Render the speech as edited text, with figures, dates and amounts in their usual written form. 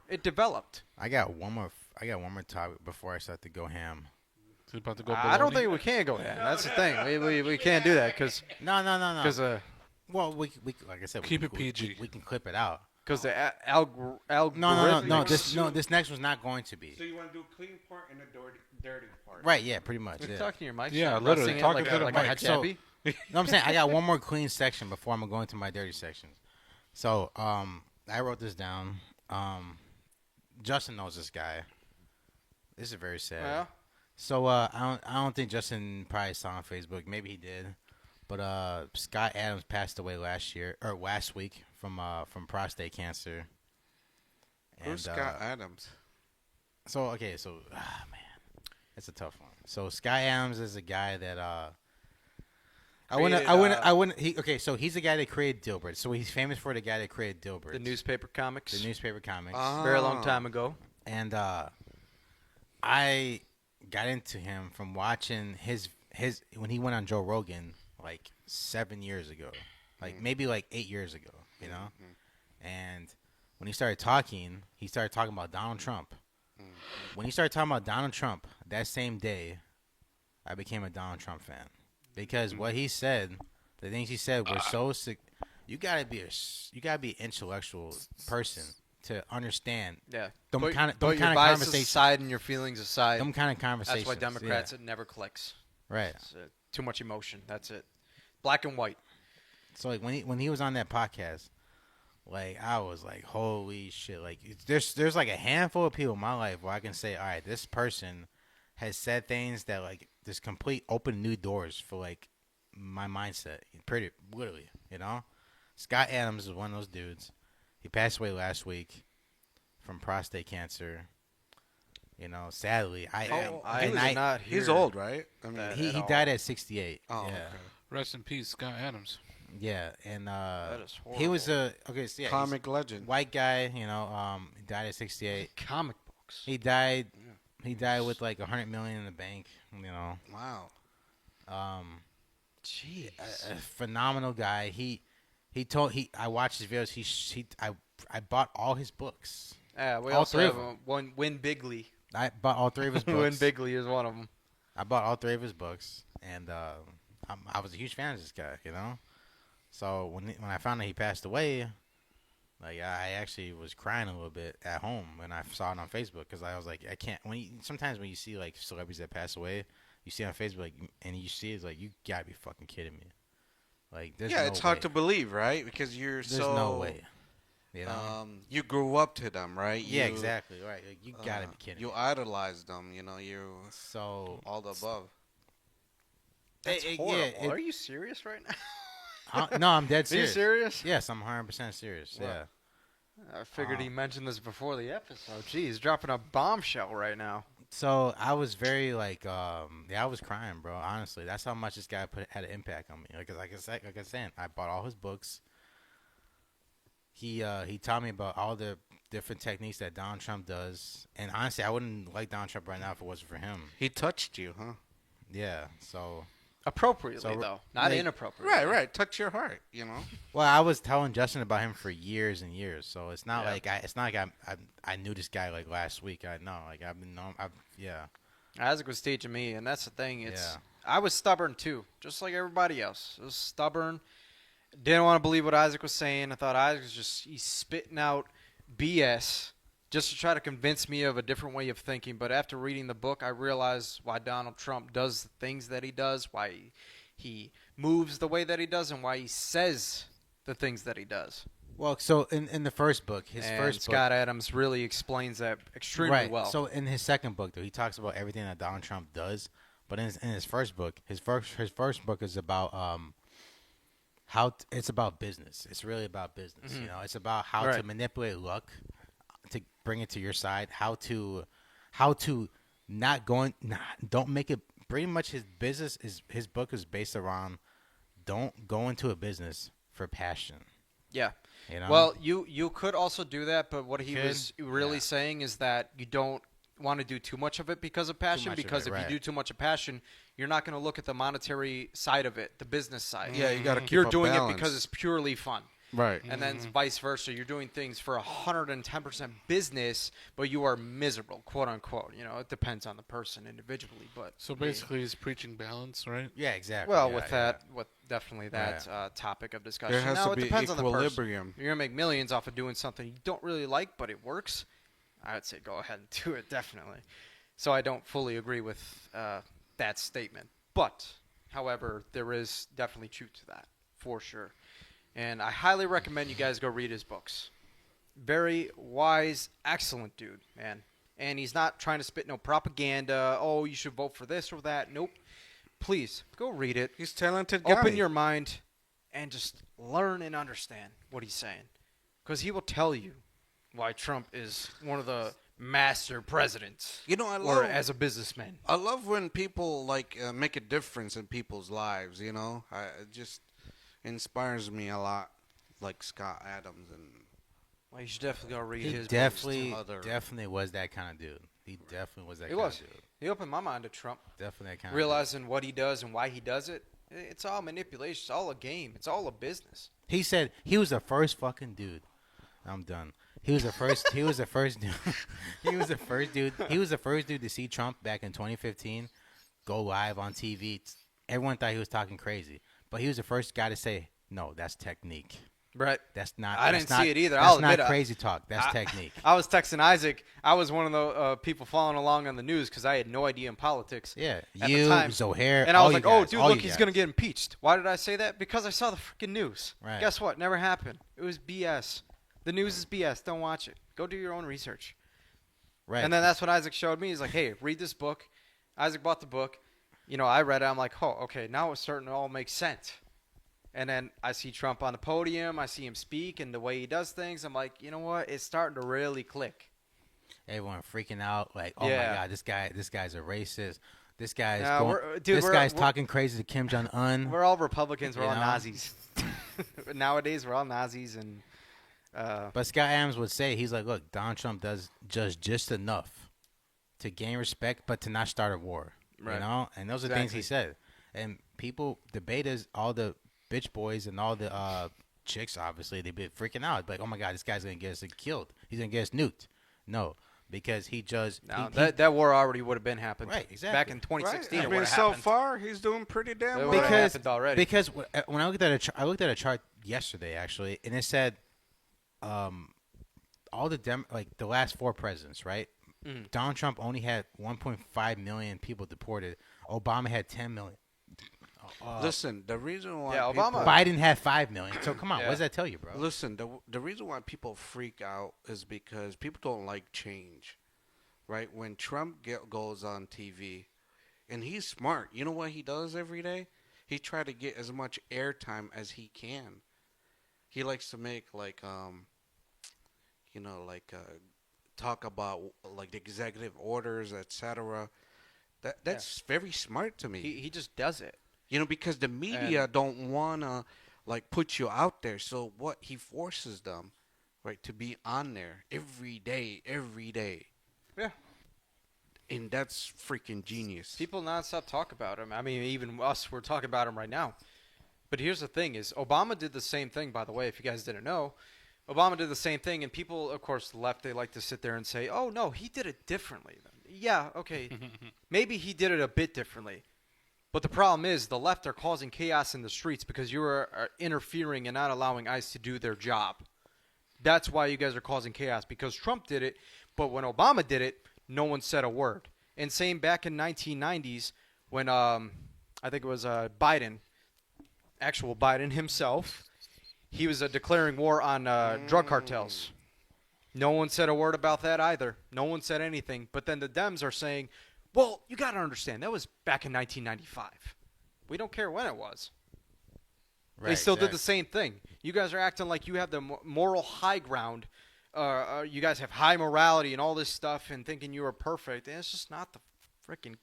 it developed. I got one more topic before I start to go ham. So about to go I don't think we can go ham. That's the thing. We can't do that because No. because Well, we like I said, Keep it PG. We can clip it out. because the algorithm. No. This next one's not going to be. So you want to do a clean part and a dirty part. Right? Yeah, pretty much. You're Yeah. talking to your mic. Yeah, so literally, rusting it talking like to the a mic. hijabi. No, I'm saying I got one more clean section before I'm going to my dirty sections. So, I wrote this down. Justin knows this guy. This is very sad. Yeah. So, I don't think Justin probably saw on Facebook. Maybe he did. But Scott Adams passed away last week from prostate cancer. Who's Scott Adams? So man, it's a tough one. So Scott Adams is a guy that So he's the guy that created Dilbert. So he's famous for the guy that created Dilbert. The newspaper comics. The newspaper comics. Very long time ago. And I got into him from watching his when he went on Joe Rogan like 7 years ago, like maybe like 8 years ago, you know. And when he started talking about Donald Trump. When he started talking about Donald Trump, that same day, I became a Donald Trump fan because what he said, the things he said were so sick. You gotta be an intellectual person to understand. Yeah. Them kind of biases conversations aside and your feelings aside. Them kind of conversations. That's why Democrats, it never clicks. Right. It's, too much emotion. That's it. Black and white. So like when he was on that podcast, like I was like, holy shit! Like there's like a handful of people in my life where I can say, all right, this person has said things that like this complete open new doors for like my mindset. Pretty literally, you know. Scott Adams is one of those dudes. He passed away last week from prostate cancer. You know, sadly, He's old, right? I mean, he died at 68. Oh, yeah. okay. Rest in peace, Scott Adams. Yeah, and That is he was horrible. he's Comic legend. white guy. You know, he died at 68. Comic books. He died. He died with like $100 million in the bank. You know. Wow. Jeez. A phenomenal guy. I watched his videos. I bought all his books. Yeah, we all also three have of them. one Win Bigly. I bought all three of his books. Win Bigly is one of them. I bought all three of his books, and I was a huge fan of this guy. You know. So when I found out he passed away, like I actually was crying a little bit at home when I saw it on Facebook because I was like, I can't. Sometimes when you see like celebrities that pass away, you see it on Facebook like, and you see it's like you gotta be fucking kidding me. Like there's no It's hard way. to believe, right? Because There's no way. You know. You grew up to them, right? Yeah, exactly. Right. Like, you gotta be kidding You me. idolized them. You know, you So all the above. That's horrible. yeah, Are you serious right now? no, I'm dead Are you serious. serious? Yes, I'm 100% serious. Wow. Yeah. I figured he mentioned this before the episode. Jeez, he's dropping a bombshell right now. So I was very like, I was crying, bro. Honestly, that's how much this guy had an impact on me. Like I said, I bought all his books. He taught me about all the different techniques that Donald Trump does, and honestly, I wouldn't like Donald Trump right now if it wasn't for him. He touched you, huh? Yeah. So. Appropriately, though. Not like, inappropriately. Right. Touch your heart, you know. Well, I was telling Justin about him for years and years, so it's not like I knew this guy like last week. I know, like I've been known. Isaac was teaching me, and that's the thing. Yeah. I was stubborn too, just like everybody else. I was stubborn. Didn't want to believe what Isaac was saying. I thought Isaac was he's spitting out BS just to try to convince me of a different way of thinking. But after reading the book, I realized why Donald Trump does the things that he does, why he moves the way that he does, and why he says the things that he does. Well, so in the first book, Scott Adams really explains that extremely well. So in his second book, though, he talks about everything that Donald Trump does. But in his first book, his first book is about it's about business. It's really about business. You know, it's about how to manipulate luck to bring it to your side. How to don't make it. Pretty much his book is based around don't go into a business for passion. Yeah. You know? Well, you could also do that, but what he was really saying is that you don't want to do too much of it because of passion, because if you do too much of passion, you're not going to look at the monetary side of it, the business side. Yeah, you got to keep You're a doing balance. it because it's purely fun. Right. And then vice versa. You're doing things for 110% business, but you are miserable, quote unquote. You know, it depends on the person individually, but So basically, he's preaching balance, right? Yeah, exactly. well, yeah, with yeah. that, with definitely that topic of discussion. There has now, to it be depends on the person. equilibrium. You're gonna make millions off of doing something you don't really like, but it works. I would say go ahead and do it, definitely. So I don't fully agree with that statement, but however, there is definitely truth to that for sure. And I highly recommend you guys go read his books. Very wise, excellent dude, man. And he's not trying to spit no propaganda. Oh, you should vote for this or that. Nope. Please go read it. He's talented guy. Open your mind and just learn and understand what he's saying, because he will tell you why Trump is one of the master presidents. You know, I or love as a businessman. I love when people like make a difference in people's lives. You know, it just inspires me a lot. Like Scott Adams and Well, you should definitely go read He his definitely, books. definitely was that kind of dude. He definitely was that He kind was. of dude. He opened my mind to Trump. Definitely that kind Realizing what he does and why he does it. It's all manipulation. It's all a game. It's all a business. He said he was the first fucking dude. I'm done. He was the first. He was the first dude. He was the first dude. He was the first dude to see Trump back in 2015 go live on TV. Everyone thought he was talking crazy, but he was the first guy to say, "No, that's technique. Right. That's not." I that's didn't not, see it either. That's I'll not admit, crazy talk. That's technique. I was texting Isaac. I was one of the people following along on the news because I had no idea in politics. Yeah, at you, the time. Zohair, And I all was you like, oh, guys, dude, all look, you he's guys. going to get impeached. Why did I say that? Because I saw the freaking news. Right. Guess what? Never happened. It was BS. The news is BS. Don't watch it. Go do your own research. Right. And then that's what Isaac showed me. He's like, hey, read this book. Isaac bought the book. You know, I read it. I'm like, oh, okay, now it's starting to all make sense. And then I see Trump on the podium. I see him speak and the way he does things. I'm like, you know what? It's starting to really click. Everyone freaking out, like, oh Yeah. my god, this guy's a racist. This guy's Dude, this guy's talking crazy to Kim Jong Un. We're all Republicans. We're You all know? Nazis. Nowadays, we're all Nazis. And But Scott Adams would say, he's like, look, Donald Trump does just enough to gain respect, but to not start a war. Right. You know, and those are things he said. And people, debaters, all the bitch boys and all the chicks, obviously, they've been freaking out. Like, oh my god, this guy's gonna get us killed. He's gonna get us nuked. No, because he just that war already would have been happened. Right, exactly. Back in 2016, Right. it I would mean, have so happened. far he's doing pretty damn It well. would've because happened already. because when I looked at I looked at a chart yesterday actually, and it said, all the the last 4 presidents, right? Mhm. Donald Trump only had 1.5 million people deported. Obama had 10 million. Listen, the reason why Yeah, people, Obama- Biden had 5 million. So come on, Yeah. what does that tell you, bro? Listen, the reason why people freak out is because people don't like change, right? When Trump goes on TV, and he's smart. You know what he does every day? He try to get as much airtime as he can. He likes to make talk about like the executive orders, etc. That's very smart to me. He just does it. You know, because the media don't wanna like put you out there. So what he forces them, right, to be on there every day. Yeah. And that's freaking genius. People nonstop talk about him. I mean, even us, we're talking about him right now. But here's the thing: is Obama did the same thing. By the way, if you guys didn't know, Obama did the same thing, and people, of course, the left, they like to sit there and say, "Oh no, he did it differently." Yeah, okay, maybe he did it a bit differently. But the problem is the left are causing chaos in the streets because you are interfering and not allowing ICE to do their job. That's why you guys are causing chaos, because Trump did it, but when Obama did it, no one said a word. And same back in 1990s when I think it was Biden, actual Biden himself, he was declaring war on drug cartels. No one said a word about that either. No one said anything. But then the Dems are saying, well, you got to understand, that was back in 1995. We don't care when it was. They Right, still did exactly. the same thing. You guys are acting like you have the moral high ground. You guys have high morality and all this stuff and thinking you are perfect. And it's just not the freaking